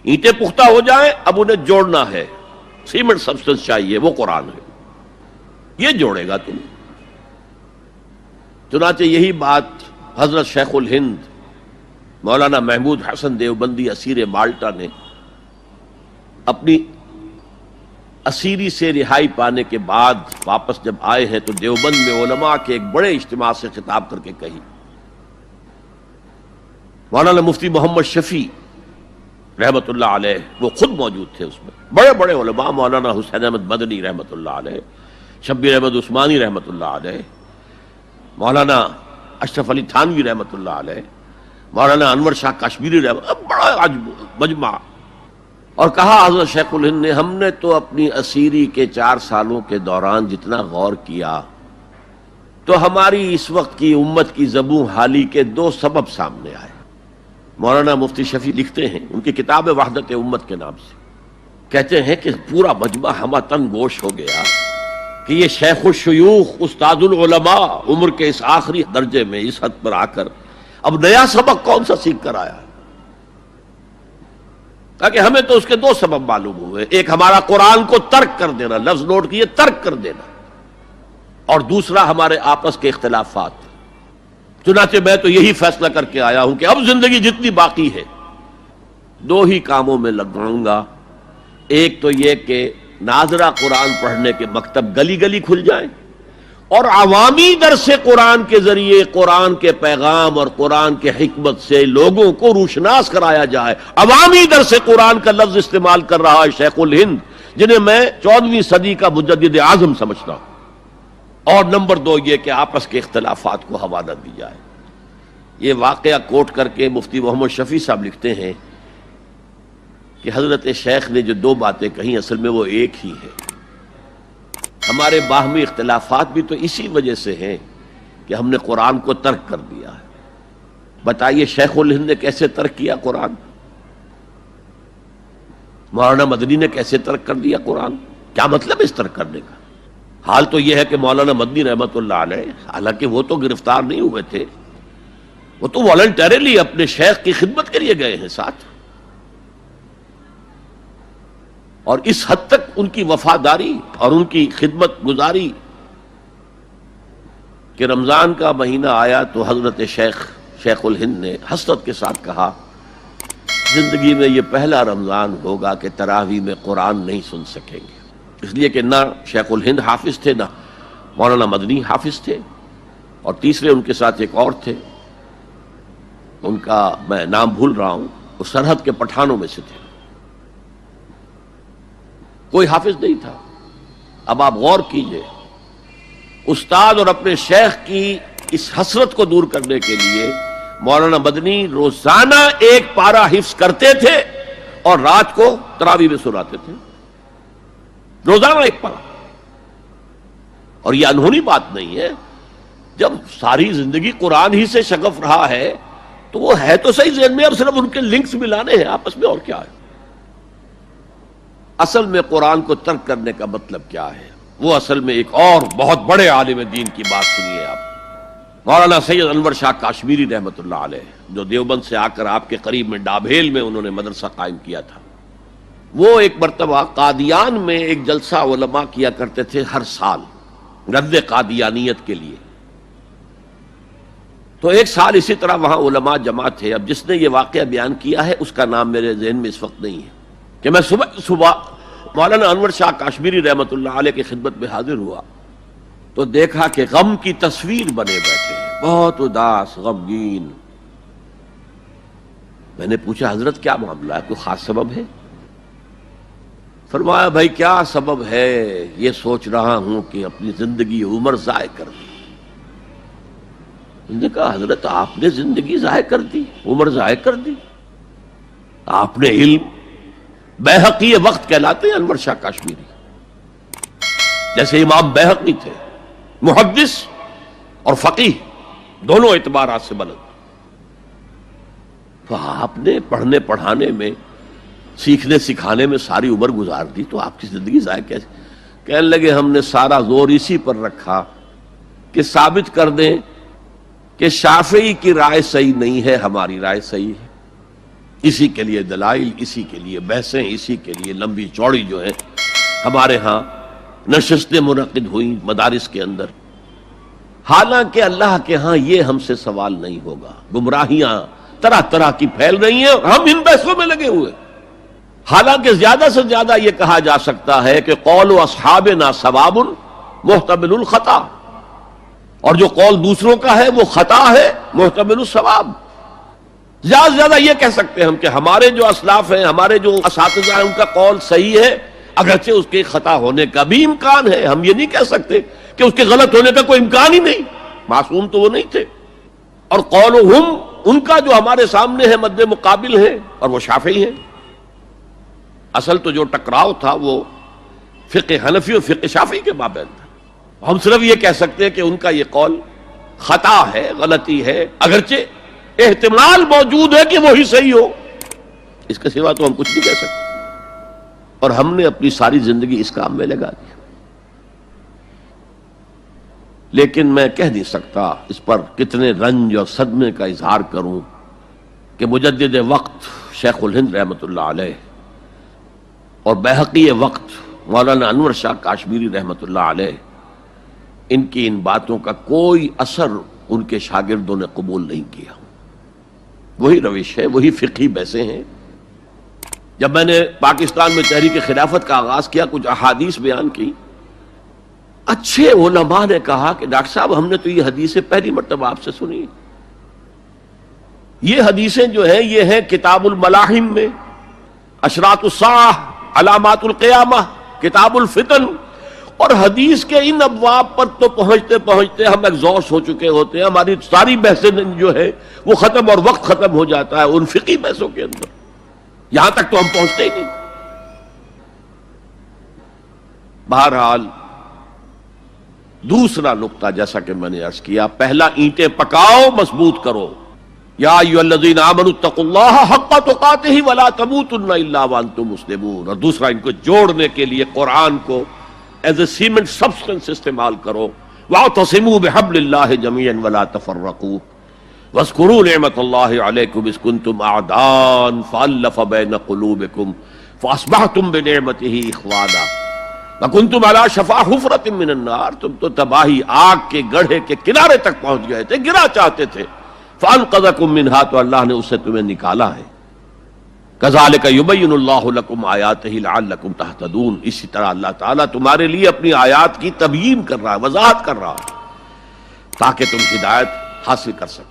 اینٹیں پختہ ہو جائیں، اب انہیں جوڑنا ہے، سیمنٹ سبسٹنس چاہیے، وہ قرآن ہے، یہ جوڑے گا تم۔ چنانچہ یہی بات حضرت شیخ الہند مولانا محمود حسن دیوبندی اسیر مالٹا نے اپنی اسیری سے رہائی پانے کے بعد واپس جب آئے ہیں تو دیوبند میں علماء کے ایک بڑے اجتماع سے خطاب کر کے کہی۔ مولانا مفتی محمد شفیع رحمت اللہ علیہ وہ خود موجود تھے اس میں، بڑے بڑے علماء، مولانا حسین احمد مدنی رحمت اللہ علیہ، شبیر احمد عثمانی رحمت اللہ علیہ، مولانا اشرف علی تھانوی رحمت اللہ علیہ، مولانا انور شاہ کشمیری رحمت، بڑا مجمع، اور کہا حضرت شیخ الہند نے ہم نے تو اپنی اسیری کے 4 سالوں کے دوران جتنا غور کیا تو ہماری اس وقت کی امت کی زبوں حالی کے 2 سبب سامنے آئے۔ مولانا مفتی شفیع لکھتے ہیں، ان کی کتاب وحدت امت کے نام سے، کہتے ہیں کہ پورا مجمع ہمہ تن گوش ہو گیا کہ یہ شیخ الشیوخ استاد العلماء عمر کے اس آخری درجے میں اس حد پر آ کر اب نیا سبق کون سا سیکھ کر آیا ہے؟ تاکہ ہمیں تو اس کے 2 سبب معلوم ہوئے، ایک ہمارا قرآن کو ترک کر دینا، لفظ نوٹ کیے، ترک کر دینا، اور دوسرا ہمارے آپس کے اختلافات۔ چنانچہ میں تو یہی فیصلہ کر کے آیا ہوں کہ اب زندگی جتنی باقی ہے 2 ہی کاموں میں لگاؤں گا، ایک تو یہ کہ ناظرہ قرآن پڑھنے کے مکتب گلی گلی کھل جائیں اور عوامی درس قرآن کے ذریعے قرآن کے پیغام اور قرآن کے حکمت سے لوگوں کو روشناس کرایا جائے۔ عوامی درس قرآن کا لفظ استعمال کر رہا ہے شیخ الہند، جنہیں میں 14ویں صدی کا مجدد اعظم سمجھتا ہوں۔ اور نمبر 2 یہ کہ آپس کے اختلافات کو ہوا نہ دی جائے۔ یہ واقعہ کوٹ کر کے مفتی محمد شفیع صاحب لکھتے ہیں کہ حضرت شیخ نے جو 2 باتیں کہیں اصل میں وہ ایک ہی ہے۔ ہمارے باہمی اختلافات بھی تو اسی وجہ سے ہیں کہ ہم نے قرآن کو ترک کر دیا ہے۔ بتائیے شیخ الہند نے کیسے ترک کیا قرآن؟ مولانا مدنی نے کیسے ترک کر دیا قرآن؟ کیا مطلب اس ترک کرنے کا؟ حال تو یہ ہے کہ مولانا مدنی رحمت اللہ علیہ، حالانکہ وہ تو گرفتار نہیں ہوئے تھے، وہ تو والنٹریلی اپنے شیخ کی خدمت کے لیے گئے ہیں ساتھ، اور اس حد تک ان کی وفاداری اور ان کی خدمت گزاری کہ رمضان کا مہینہ آیا تو حضرت شیخ الہند نے حسرت کے ساتھ کہا زندگی میں یہ پہلا رمضان ہوگا کہ تراویح میں قرآن نہیں سن سکیں گے، اس لیے کہ نہ شیخ الہند حافظ تھے، نہ مولانا مدنی حافظ تھے، اور تیسرے ان کے ساتھ ایک اور تھے، ان کا میں نام بھول رہا ہوں، وہ سرحد کے پٹھانوں میں سے تھے، کوئی حافظ نہیں تھا۔ اب آپ غور کیجئے، استاد اور اپنے شیخ کی اس حسرت کو دور کرنے کے لیے مولانا مدنی روزانہ 1 پارہ حفظ کرتے تھے اور رات کو تراویح میں سناتے تھے، روزانہ 1 پارہ۔ اور یہ انہونی بات نہیں ہے، جب ساری زندگی قرآن ہی سے شغف رہا ہے تو وہ ہے تو صحیح ذہن میں، اب صرف ان کے لنکس ملانے ہیں آپس میں، اور کیا ہے؟ اصل میں قرآن کو ترک کرنے کا مطلب کیا ہے؟ وہ اصل میں ایک اور بہت بڑے عالم دین کی بات سنیے آپ، مولانا سید انور شاہ کشمیری رحمت اللہ علیہ، جو دیوبند سے آ کر آپ کے قریب میں ڈابھیل میں انہوں نے مدرسہ قائم کیا تھا۔ وہ ایک مرتبہ قادیان میں ایک جلسہ علماء کیا کرتے تھے ہر سال رد قادیانیت کے لیے، تو ایک سال اسی طرح وہاں علماء جمع تھے۔ اب جس نے یہ واقعہ بیان کیا ہے اس کا نام میرے ذہن میں اس وقت نہیں ہے، کہ میں صبح مولانا انور شاہ کشمیری رحمت اللہ علیہ کی خدمت میں حاضر ہوا تو دیکھا کہ غم کی تصویر بنے بیٹھے ہیں، بہت اداس، غمگین۔ میں نے پوچھا حضرت کیا معاملہ ہے، کوئی خاص سبب ہے؟ فرمایا بھائی کیا سبب ہے، یہ سوچ رہا ہوں کہ اپنی زندگی عمر ضائع کر دی۔ میں نے کہا حضرت آپ نے زندگی ضائع کر دی، عمر ضائع کر دی؟ آپ نے علم، بیہقی وقت کہلاتے ہیں انور شاہ کشمیری، جیسے امام بیہقی تھے، محدث اور فقیہ دونوں اعتبارات سے بلند، تو آپ نے پڑھنے پڑھانے میں، سیکھنے سکھانے میں ساری عمر گزار دی، تو آپ کی زندگی ضائع کیسے؟ کہنے لگے ہم نے سارا زور اسی پر رکھا کہ ثابت کر دیں کہ شافعی کی رائے صحیح نہیں ہے، ہماری رائے صحیح ہے۔ اسی کے لیے دلائل، اسی کے لیے بحثیں، اسی کے لیے لمبی چوڑی جو ہے ہمارے ہاں نشستیں منعقد ہوئی مدارس کے اندر. حالانکہ اللہ کے ہاں یہ ہم سے سوال نہیں ہوگا. گمراہیاں طرح طرح کی پھیل رہی ہیں اور ہم ان بحثوں میں لگے ہوئے. حالانکہ زیادہ سے زیادہ یہ کہا جا سکتا ہے کہ قول اصحابنا ثواب محتمل الخطا، اور جو قول دوسروں کا ہے وہ خطا ہے محتمل الثواب. زیادہ سے زیادہ یہ کہہ سکتے ہیں ہم کہ ہمارے جو اسلاف ہیں، ہمارے جو اساتذہ ہیں، ان کا قول صحیح ہے، اگرچہ اس کے خطا ہونے کا بھی امکان ہے. ہم یہ نہیں کہہ سکتے کہ اس کے غلط ہونے کا کوئی امکان ہی نہیں، معصوم تو وہ نہیں تھے. اور قولہم، ان کا جو ہمارے سامنے ہے مد مقابل ہے، اور وہ شافعی ہیں. اصل تو جو ٹکراؤ تھا وہ فقہ حنفی اور فقہ شافعی کے مابین تھا. ہم صرف یہ کہہ سکتے ہیں کہ ان کا یہ قول خطا ہے، غلطی ہے، اگرچہ احتمال موجود ہے کہ وہی صحیح ہو. اس کے سوا تو ہم کچھ نہیں کہہ سکتے. اور ہم نے اپنی ساری زندگی اس کام میں لگا دی. لیکن میں کہہ نہیں سکتا اس پر کتنے رنج اور صدمے کا اظہار کروں کہ مجدد وقت شیخ الہند رحمۃ اللہ علیہ اور بحقی وقت مولانا انور شاہ کاشمیری رحمۃ اللہ علیہ، ان کی ان باتوں کا کوئی اثر ان کے شاگردوں نے قبول نہیں کیا. وہی روش ہے، وہی فقہی بحثیں ہیں. جب میں نے پاکستان میں تحریک خلافت کا آغاز کیا، کچھ احادیث بیان کی، اچھے علماء نے کہا کہ ڈاکٹر صاحب ہم نے تو یہ حدیثیں پہلی مرتبہ آپ سے سنی. یہ حدیثیں جو ہیں یہ ہیں کتاب الملاحم میں، اشراط الساعہ، علامات القیامہ، کتاب الفتن. اور حدیث کے ان ابواب پر تو پہنچتے پہنچتے ہم ایگزاسٹ ہو چکے ہوتے ہیں. ہماری ساری بحثیں جو ہے وہ ختم، اور وقت ختم ہو جاتا ہے ان فقہی بحثوں کے اندر. یہاں تک تو ہم پہنچتے ہی نہیں. بہرحال دوسرا نقطہ جیسا کہ میں نے عرض کیا، پہلا اینٹیں پکاؤ، مضبوط کرو. یا ایھا الذین آمنوا اتقوا اللہ حق تقاتہ ولا تموتن الا وانتم مسلمون. اور دوسرا ان کو جوڑنے کے لیے قرآن کو ایز اے سیمنٹ سبسٹنس استعمال کرو. واعتصموا بحبل اللہ جميعا ولا تفرقوا واذکروا نعمت اللہ علیکم اذ کنتم اعداء فالف بین قلوبکم فاصبحتم بنعمتہ اخوانا وکنتم علی شفا حفرۃ من النار. تم تو تباہی آگ کے گڑھے کے کنارے تک پہنچ گئے تھے، گرا چاہتے تھے. فانقذکم منہا، تو اللہ نے اس سے تمہیں نکالا ہے. کذالک یبین اللہ لکم آیاتہ لعلکم تہتدون. اسی طرح اللہ تعالیٰ تمہارے لیے اپنی آیات کی تبیین کر رہا ہے، وضاحت کر رہا ہے، تاکہ تم ہدایت حاصل کر سکو.